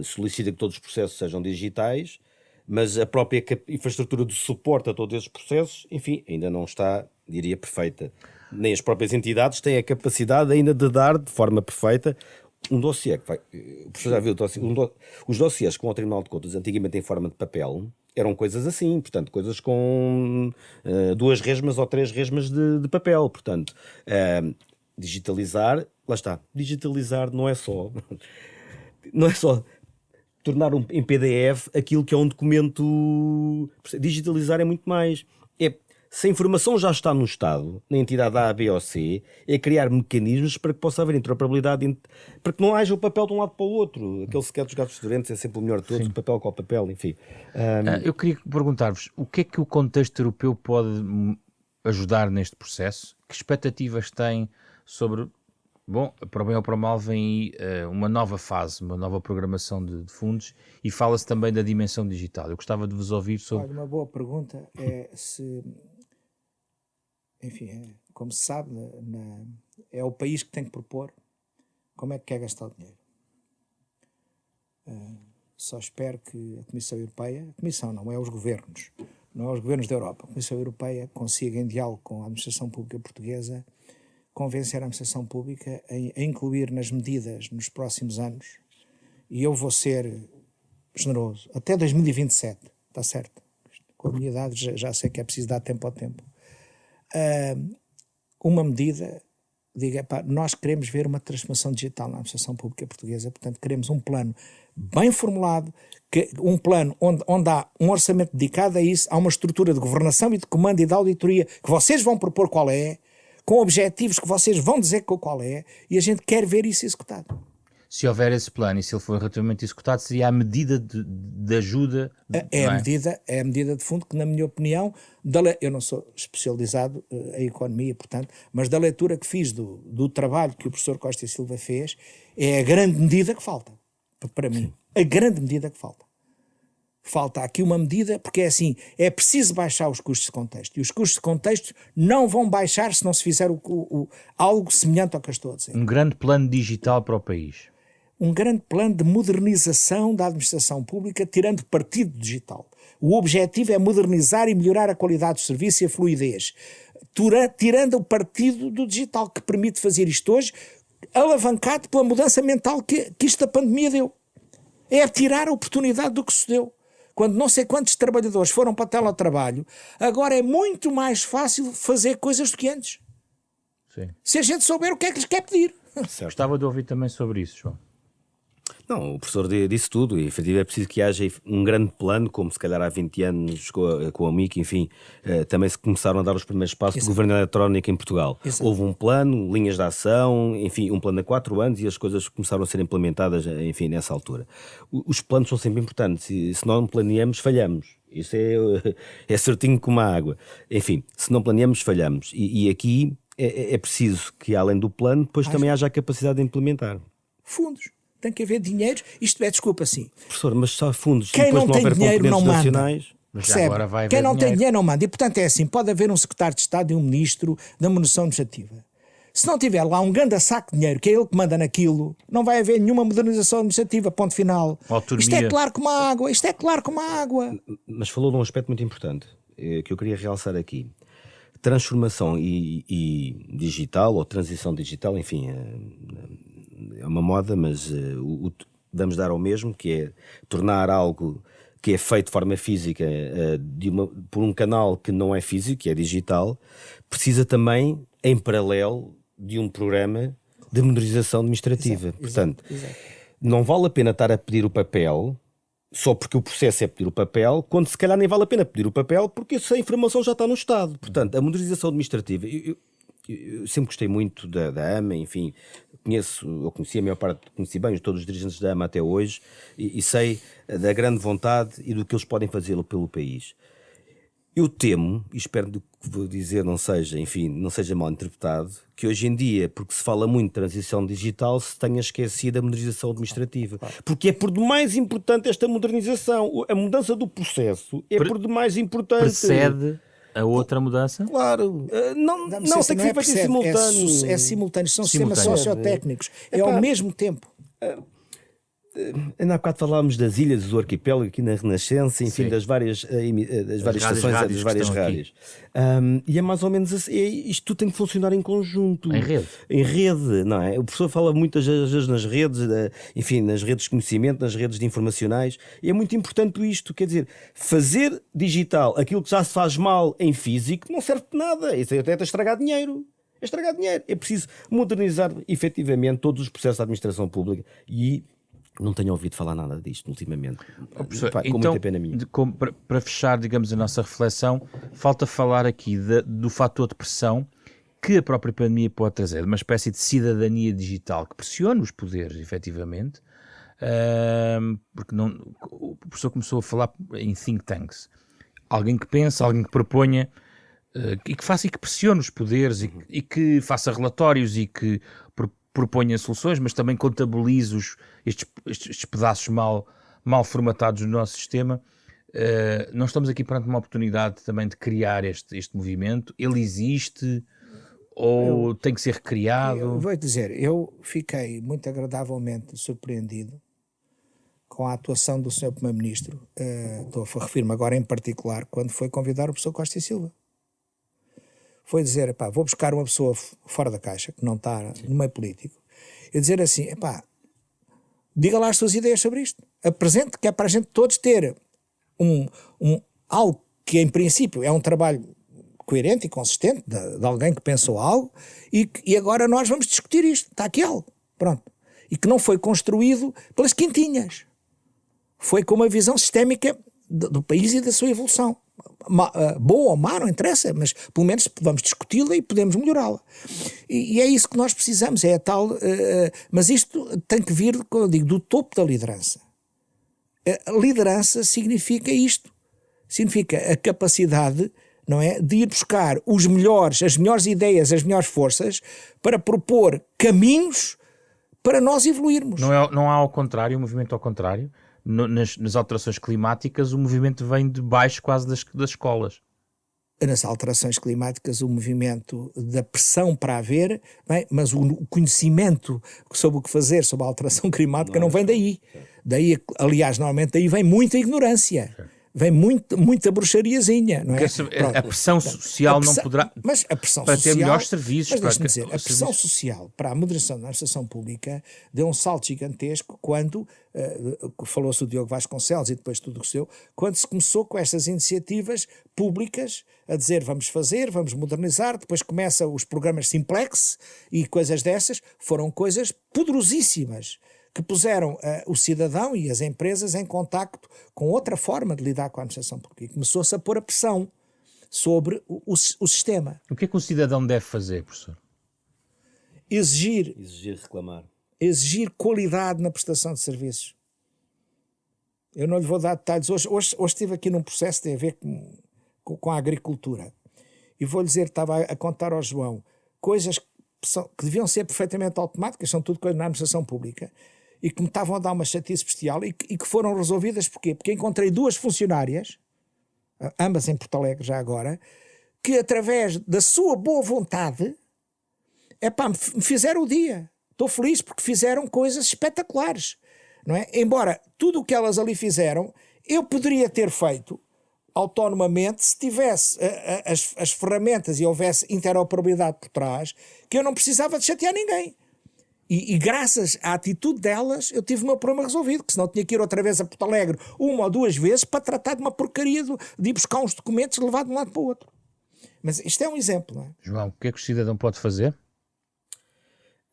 solicita que todos os processos sejam digitais, mas a própria infraestrutura de suporte a todos esses processos, enfim, ainda não está, diria, perfeita. Nem as próprias entidades têm a capacidade ainda de dar de forma perfeita um dossiê. O professor já viu os dossiês com o Tribunal de Contas, antigamente em forma de papel, eram coisas assim, portanto, coisas com 2 resmas ou 3 resmas de papel. Portanto, digitalizar, lá está, digitalizar não é só tornar em PDF aquilo que é um documento. Digitalizar é muito mais. Se a informação já está no Estado, na entidade A, B ou C, é criar mecanismos para que possa haver interoperabilidade, para que não haja o papel de um lado para o outro. Aquele sequer dos gatos doentes é sempre o melhor de todos, o papel com o papel, enfim. Eu queria perguntar-vos, o que é que o contexto europeu pode ajudar neste processo? Que expectativas têm sobre... Bom, para bem ou para mal vem aí uma nova fase, uma nova programação de fundos, e fala-se também da dimensão digital. Eu gostava de vos ouvir sobre... Olha, uma boa pergunta é se... Enfim, como se sabe, é o país que tem que propor como é que quer gastar o dinheiro. Só espero que a Comissão Europeia, a Comissão não é os governos, não é os governos da Europa, a Comissão Europeia consiga, em diálogo com a Administração Pública Portuguesa, convencer a Administração Pública a incluir nas medidas nos próximos anos, e eu vou ser generoso, até 2027, está certo? Com a minha idade já sei que é preciso dar tempo ao tempo. Uma medida, diga, pá, nós queremos ver uma transformação digital na Administração Pública Portuguesa, portanto queremos um plano bem formulado, um plano onde há um orçamento dedicado a isso, há uma estrutura de governação e de comando e de auditoria que vocês vão propor qual é, com objetivos que vocês vão dizer qual é, e a gente quer ver isso executado. Se houver esse plano e se ele for relativamente executado, seria a medida de ajuda... É a medida de fundo que, na minha opinião, eu não sou especializado em economia, portanto, mas da leitura que fiz do trabalho que o professor Costa e Silva fez, é a grande medida que falta, para mim. A grande medida que falta. Falta aqui uma medida, porque é assim, é preciso baixar os custos de contexto, e os custos de contexto não vão baixar se não se fizer algo semelhante ao que eu estou a dizer. Um grande plano digital para o país. Um grande plano de modernização da administração pública, tirando partido digital. O objetivo é modernizar e melhorar a qualidade do serviço e a fluidez, tirando o partido do digital, que permite fazer isto hoje, alavancado pela mudança mental que isto da pandemia deu. É tirar a oportunidade do que se deu. Quando não sei quantos trabalhadores foram para teletrabalho, agora é muito mais fácil fazer coisas do que antes. Sim. Se a gente souber o que é que lhes quer pedir. Certo. Gostava de ouvir também sobre isso, João. Não, o professor disse tudo, e efetivamente é preciso que haja um grande plano, como se calhar há 20 anos com a MIC, enfim, também se começaram a dar os primeiros passos do governo eletrónico em Portugal. Exato. Houve um plano, linhas de ação, enfim, um plano a 4 anos, e as coisas começaram a ser implementadas, enfim, nessa altura. Os planos são sempre importantes, e se não planeamos, falhamos. Isso é certinho como a água. Enfim, se não planeamos, falhamos. E aqui é preciso que, além do plano, depois também haja a capacidade de implementar. Fundos. Tem que haver dinheiro. Isto é, desculpa, sim. Professor, mas só fundos. Quem depois não tem houver dinheiro não manda. nacionais. Percebe? Agora vai haver Quem não tem dinheiro. dinheiro não manda. E portanto é assim, pode haver um secretário de Estado e um ministro da modernização administrativa. Se não tiver lá um grande saco de dinheiro, que é ele que manda naquilo, não vai haver nenhuma modernização administrativa, ponto final. Autonomia. Isto é claro como a água. Isto é claro como a água. Mas falou de um aspecto muito importante, que eu queria realçar aqui. Transformação e digital, ou transição digital, enfim, é uma moda, mas vamos dar ao mesmo, que é tornar algo que é feito de forma física por um canal que não é físico, que é digital, precisa também, em paralelo, de um programa de modernização administrativa. Portanto, não vale a pena estar a pedir o papel só porque o processo é pedir o papel, quando se calhar nem vale a pena pedir o papel, porque essa informação já está no Estado. Portanto, a modernização administrativa... Eu sempre gostei muito da AMA, enfim, conheci a maior parte, conheci bem todos os dirigentes da AMA até hoje, e sei da grande vontade e do que eles podem fazer pelo país. Eu temo, e espero que o que vou dizer não seja mal interpretado, que hoje em dia, porque se fala muito de transição digital, se tenha esquecido a modernização administrativa. Porque é por demais importante esta modernização. A mudança do processo é por demais importante. Precede a outra mudança? Claro. Não tem que ser feito em simultâneo. É simultâneo, são sistemas Simultâneo. sociotécnicos. É ao mesmo tempo. Ainda há bocado falávamos das ilhas do arquipélago aqui na Renascença, enfim, Sim. das várias estações, rádios das várias que estão rádios. E é mais ou menos assim, isto tudo tem que funcionar em conjunto. Em rede. Em rede, não é? O professor fala muitas vezes nas redes, enfim, nas redes de conhecimento, nas redes de informacionais, e é muito importante isto, quer dizer, fazer digital aquilo que já se faz mal em físico não serve de nada, isso é até estragar dinheiro. É estragar dinheiro. É preciso modernizar efetivamente todos os processos da administração pública e não tenho ouvido falar nada disto ultimamente. Com então, muita pena minha. Para fechar, digamos, a nossa reflexão, falta falar aqui do fator de pressão que a própria pandemia pode trazer, uma espécie de cidadania digital que pressiona os poderes, efetivamente, porque o professor começou a falar em think tanks. Alguém que pensa, alguém que proponha, e que faça e que pressione os poderes e que faça relatórios e que proponha soluções, mas também contabilize estes pedaços mal formatados no nosso sistema. Nós estamos aqui perante uma oportunidade também de criar este movimento. Ele existe ou tem que ser recriado? Vou dizer, eu fiquei muito agradavelmente surpreendido com a atuação do Sr. Primeiro-Ministro, refiro-me agora em particular, quando foi convidar o professor Costa e Silva. Foi dizer, vou buscar uma pessoa fora da caixa, que não está no meio político, e dizer assim, diga lá as suas ideias sobre isto. Apresente, que é para a gente todos ter algo que, em princípio, é um trabalho coerente e consistente de alguém que pensou algo, e agora nós vamos discutir isto. Está aqui algo. Pronto. E que não foi construído pelas quintinhas. Foi com uma visão sistémica do país e da sua evolução. Boa ou má, não interessa, mas pelo menos vamos discuti-la e podemos melhorá-la. E é isso que nós precisamos, é a tal. Mas isto tem que vir, como eu digo, do topo da liderança. A liderança significa isto. Significa a capacidade, não é, de ir buscar as melhores ideias, as melhores forças para propor caminhos para nós evoluirmos. Não há ao contrário, um movimento ao contrário. Nas alterações climáticas, o movimento vem de baixo quase das escolas. Nas alterações climáticas, o movimento da pressão para haver, bem, mas o conhecimento sobre o que fazer sobre a alteração climática não vem daí. Daí, aliás, normalmente daí vem muita ignorância. Vem muita bruxariazinha, não é? A pressão social não poderá... Mas a pressão para social, ter melhores serviços. Mas dizer, a pressão social para a moderação da administração pública deu um salto gigantesco quando, falou-se do Diogo Vasconcelos e depois tudo o que seu, quando se começou com estas iniciativas públicas a dizer vamos fazer, vamos modernizar, depois começam os programas Simplex e coisas dessas, foram coisas poderosíssimas, que puseram o cidadão e as empresas em contacto com outra forma de lidar com a administração pública. Começou-se a pôr a pressão sobre o sistema. O que é que um cidadão deve fazer, professor? Exigir, reclamar. Exigir qualidade na prestação de serviços. Eu não lhe vou dar detalhes. Hoje estive aqui num processo que tem a ver com a agricultura. E vou-lhe dizer, estava a contar ao João, coisas que deviam ser perfeitamente automáticas, são tudo coisas na administração pública, e que me estavam a dar uma chatice bestial e que foram resolvidas. Porquê? Porque encontrei duas funcionárias, ambas em Porto Alegre já agora, que através da sua boa vontade me fizeram o dia. Estou feliz porque fizeram coisas espetaculares, não é? Embora tudo o que elas ali fizeram eu poderia ter feito autonomamente se tivesse as ferramentas e houvesse interoperabilidade por trás, que eu não precisava de chatear ninguém. E graças à atitude delas, eu tive o meu problema resolvido, que senão tinha que ir outra vez a Porto Alegre 1 ou 2 vezes para tratar de uma porcaria de ir buscar uns documentos e levar de um lado para o outro. Mas isto é um exemplo, não é? João, o que é que o cidadão pode fazer?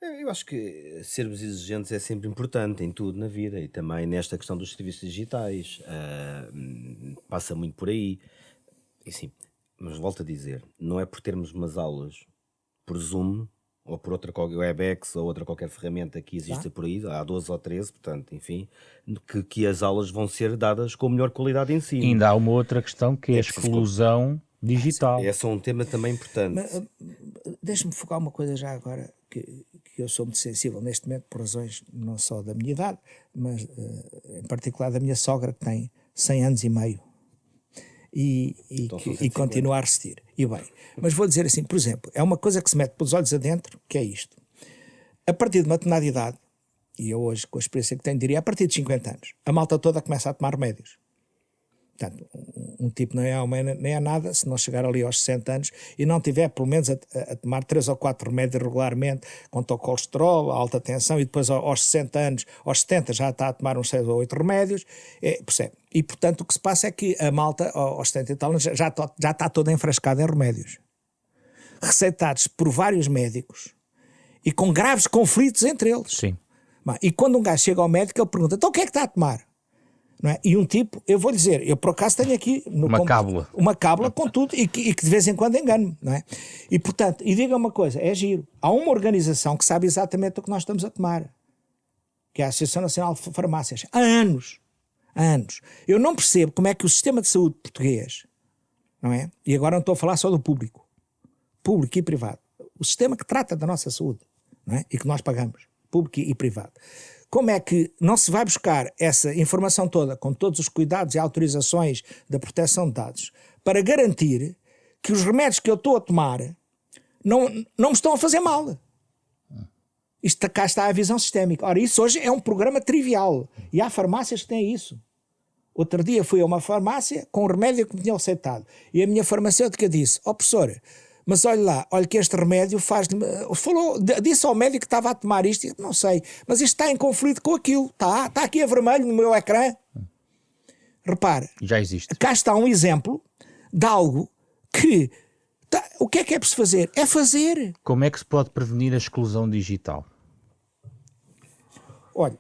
Eu acho que sermos exigentes é sempre importante em tudo na vida e também nesta questão dos serviços digitais. Passa muito por aí. E sim, mas volto a dizer, não é por termos umas aulas por Zoom ou por outra WebEx ou outra qualquer ferramenta que exista por aí, há 12 ou 13, portanto, enfim, que as aulas vão ser dadas com melhor qualidade de ensino. E ainda há uma outra questão que é a exclusão digital. Esse é um tema também importante. Deixa-me focar uma coisa já agora, que eu sou muito sensível neste momento por razões não só da minha idade, mas em particular da minha sogra, que tem 100 anos e meio. E continua a resistir. E bem, mas vou dizer assim, por exemplo, é uma coisa que se mete pelos olhos adentro, que é isto. A partir de uma determinada idade, e eu hoje, com a experiência que tenho, diria, a partir de 50 anos, a malta toda começa a tomar remédios. Portanto, um tipo não é homem nem é nada se não chegar ali aos 60 anos e não tiver pelo menos a tomar 3 ou 4 remédios regularmente contra o colesterol, a alta tensão, e depois aos 60 anos, aos 70 já está a tomar uns 6 ou 8 remédios, percebe? E portanto o que se passa é que a malta aos 70 e tal anos já está toda enfrascada em remédios receitados por vários médicos e com graves conflitos entre eles. Sim. E quando um gajo chega ao médico, ele pergunta, então o que é que está a tomar? Não é? E um tipo, eu vou dizer, eu por acaso tenho aqui uma cábula com tudo e que de vez em quando engano, não é? E portanto, e diga uma coisa, é giro, há uma organização que sabe exatamente o que nós estamos a tomar, que é a Associação Nacional de Farmácias, há anos, eu não percebo como é que o sistema de saúde português, não é? E agora não estou a falar só do público e privado, o sistema que trata da nossa saúde, não é? E que nós pagamos, público e privado. Como é que não se vai buscar essa informação toda, com todos os cuidados e autorizações da proteção de dados, para garantir que os remédios que eu estou a tomar não me estão a fazer mal? Cá está a visão sistémica. Ora, isso hoje é um programa trivial. E há farmácias que têm isso. Outro dia fui a uma farmácia com um remédio que me tinham receitado. E a minha farmacêutica disse, professor, mas olha lá, olha que este remédio disse ao médico que estava a tomar isto, não sei, mas isto está em conflito com aquilo, está aqui a vermelho no meu ecrã. Repare, já existe. Cá está um exemplo de algo que, o que é preciso fazer? É fazer. Como é que se pode prevenir a exclusão digital? Olha,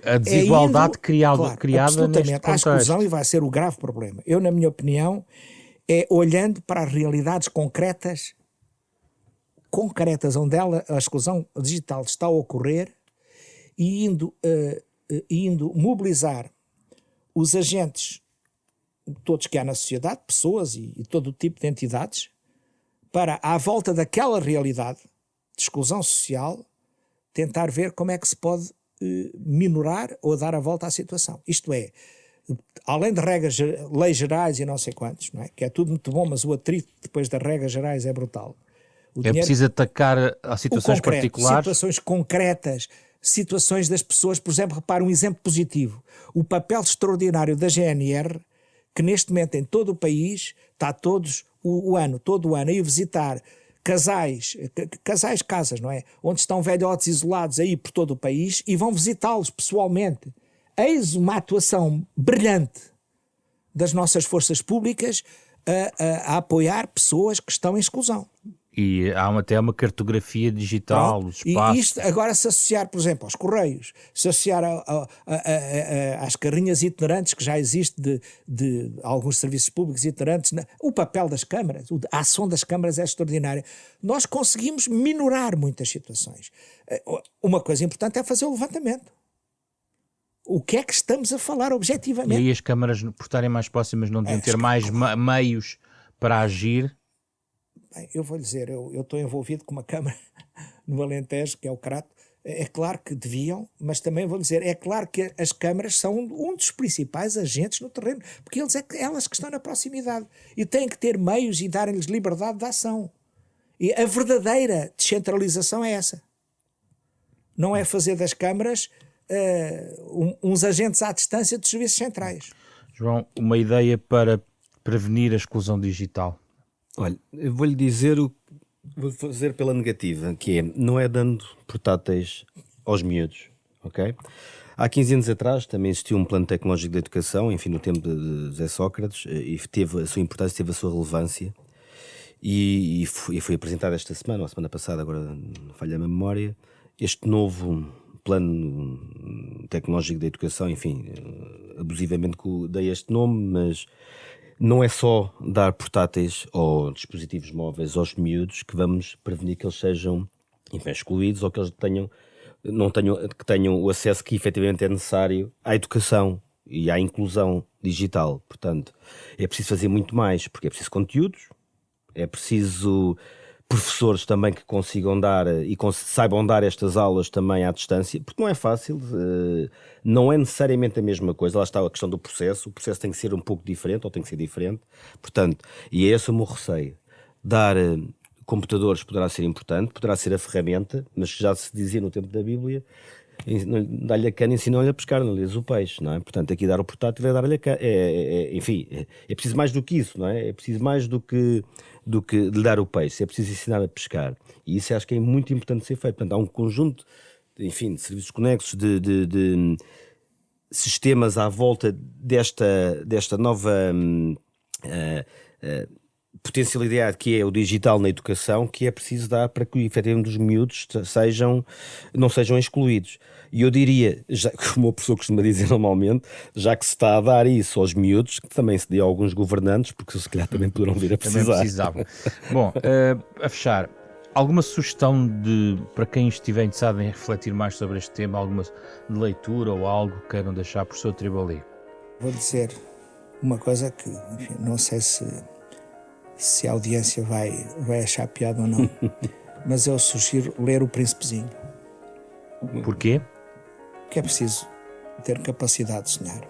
a desigualdade criada absolutamente neste contexto. À exclusão, e vai ser o grave problema. Eu, na minha opinião, é olhando para as realidades concretas onde a exclusão digital está a ocorrer e indo mobilizar os agentes todos que há na sociedade, pessoas e todo o tipo de entidades, para, à volta daquela realidade de exclusão social, tentar ver como é que se pode minorar ou dar a volta à situação. Isto é, além de regras, leis gerais e não sei quantos, não é? Que é tudo muito bom, mas o atrito depois das regras gerais é brutal. Preciso atacar a situações particulares. Situações concretas, situações das pessoas. Por exemplo, repara um exemplo positivo. O papel extraordinário da GNR, que neste momento em todo o país está todo o ano a ir visitar casas, não é? Onde estão velhotes isolados aí por todo o país e vão visitá-los pessoalmente. Eis uma atuação brilhante das nossas forças públicas a apoiar pessoas que estão em exclusão. E há até uma cartografia digital dos espaços. E isto agora se associar, por exemplo, aos correios, se associar às carrinhas itinerantes que já existe de alguns serviços públicos itinerantes, o papel das câmaras, a ação das câmaras é extraordinária. Nós conseguimos minorar muitas situações. Uma coisa importante é fazer o levantamento. O que é que estamos a falar objetivamente? E aí as câmaras, por estarem mais próximas, não deviam ter mais meios para agir? Bem, eu vou lhe dizer, eu estou envolvido com uma câmara no Alentejo, que é o Crato. É claro que deviam, mas também vou lhe dizer, é claro que as câmaras são um dos principais agentes no terreno, porque elas que estão na proximidade e têm que ter meios e darem-lhes liberdade de ação. E a verdadeira descentralização é essa. Não é fazer das câmaras uns agentes à distância dos serviços centrais. João, uma ideia para prevenir a exclusão digital? Olha, eu vou-lhe dizer vou fazer pela negativa, que é, não é dando portáteis aos miúdos, ok? Há 15 anos atrás também existiu um plano tecnológico de educação, enfim, no tempo de José Sócrates, e teve a sua importância, teve a sua relevância, e foi apresentado esta semana, ou a semana passada, agora não falha a memória, este novo plano tecnológico de educação, enfim, abusivamente dei este nome, mas não é só dar portáteis ou dispositivos móveis aos miúdos que vamos prevenir que eles sejam excluídos ou que eles que tenham o acesso que efetivamente é necessário à educação e à inclusão digital. Portanto, é preciso fazer muito mais, porque é preciso conteúdos, é preciso professores também que consigam dar e saibam dar estas aulas também à distância, porque não é fácil, não é necessariamente a mesma coisa. Lá está a questão do processo, o processo tem que ser um pouco diferente ou tem que ser diferente. Portanto, e é esse o meu receio. Dar computadores poderá ser importante, poderá ser a ferramenta, mas já se dizia no tempo da Bíblia, dá-lhe a cana e ensinou-lhe a pescar, não lhe diz o peixe, não é? Portanto, aqui dar o portátil é dar-lhe a cana. Enfim, é preciso mais do que isso, não é? É preciso mais do que lhe dar o peixe, é preciso ensinar a pescar. E isso acho que é muito importante ser feito. Portanto, há um conjunto, enfim, de serviços conexos, de sistemas à volta desta nova potencialidade que é o digital na educação, que é preciso dar para que efetivamente os miúdos não sejam excluídos. E eu diria, já, como o professor costuma dizer normalmente, já que se está a dar isso aos miúdos, que também se dê a alguns governantes, porque se calhar também poderão vir a precisar. Também precisavam. Bom, a fechar, alguma sugestão para quem estiver interessado em refletir mais sobre este tema, alguma de leitura ou algo que queiram deixar por seu Triboli? Vou dizer uma coisa que, enfim, não sei se a audiência vai achar piada ou não, mas eu sugiro ler O Príncipezinho. Porquê? Porque é preciso ter capacidade de sonhar.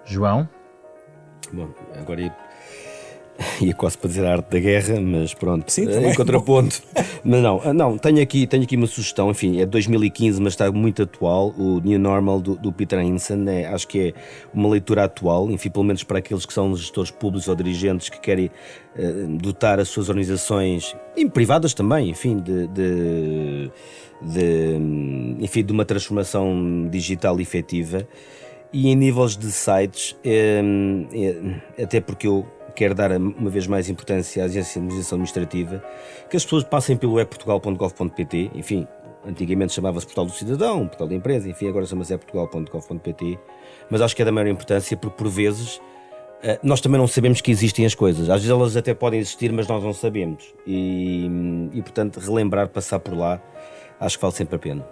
João? Bom, agora ia quase para dizer a arte da guerra, mas pronto, sim, em contraponto. Mas não, tenho aqui uma sugestão, enfim, é de 2015, mas está muito atual, o New Normal do Peter Hinson, acho que é uma leitura atual, enfim, pelo menos para aqueles que são gestores públicos ou dirigentes que querem dotar as suas organizações, e privadas também, enfim, enfim, de uma transformação digital efetiva. E em níveis de sites, até porque eu quero dar uma vez mais importância à agência de administração administrativa, que as pessoas passem pelo webportugal.gov.pt, enfim, antigamente chamava-se Portal do Cidadão, Portal da Empresa, enfim, agora chama-se webportugal.gov.pt, mas acho que é da maior importância porque por vezes nós também não sabemos que existem as coisas, às vezes elas até podem existir, mas nós não sabemos, e portanto relembrar, passar por lá, acho que vale sempre a pena.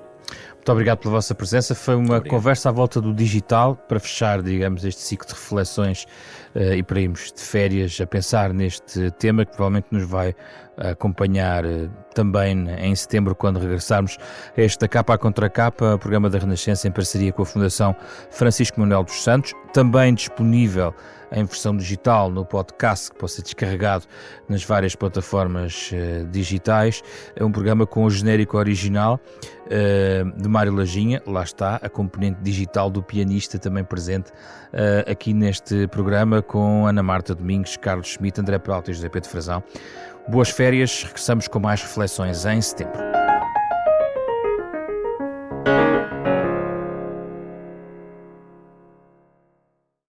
Muito obrigado pela vossa presença. Foi uma conversa à volta do digital para fechar, digamos, este ciclo de reflexões e para irmos de férias a pensar neste tema que provavelmente nos vai acompanhar também em setembro, quando regressarmos a este Capa a Contra Capa, programa da Renascença em parceria com a Fundação Francisco Manuel dos Santos, também disponível em versão digital no podcast, que pode ser descarregado nas várias plataformas digitais. É um programa com o genérico original de Mário Lajinha, lá está, a componente digital do pianista também presente aqui neste programa, com Ana Marta Domingos, Carlos Schmidt, André Peralta e José Pedro Frazão. Boas férias, regressamos com mais reflexões em setembro.